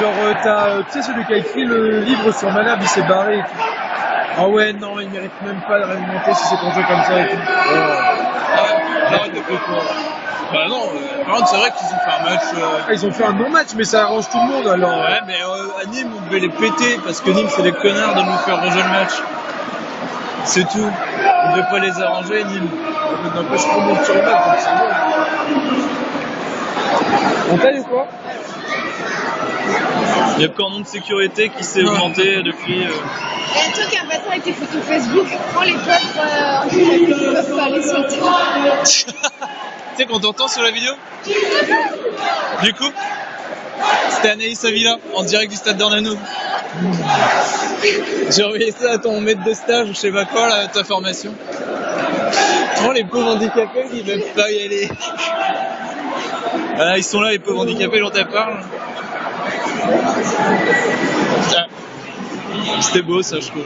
Genre, tu sais, celui qui a écrit le livre sur Manab, il s'est barré et tout. Ah ouais, non, il mérite même pas de remonter si c'est pour jouer comme ça et tout. J'arrête de quoi. Bah non, par contre, c'est vrai qu'ils ont fait un match. Ah, ils ont fait un non-match, mais ça arrange tout le monde alors. Ouais, mais à Nîmes, on devait les péter parce que Nîmes, c'est des connards de nous faire rejouer le match. C'est tout. On devait pas les arranger, Nîmes. N'empêche qu'on monte sur le match, donc c'est bon. On taille ou quoi? Il y a le cordon de sécurité qui s'est augmenté depuis. Et toi qui as un bâtard avec tes photos Facebook, prends les coffres handicapés qui peuvent pas aller sur le terrain. Tu sais qu'on t'entend sur la vidéo. Du coup, c'était Anaïs Avila, en direct du stade d'Ornano. J'ai envoyé ça à ton maître de stage ou je sais pas quoi, là, ta formation. Oh, les pauvres handicapés, ils veulent pas y aller. Voilà, ils sont là, les pauvres handicapés dont elle parle. C'était beau ça, je trouve.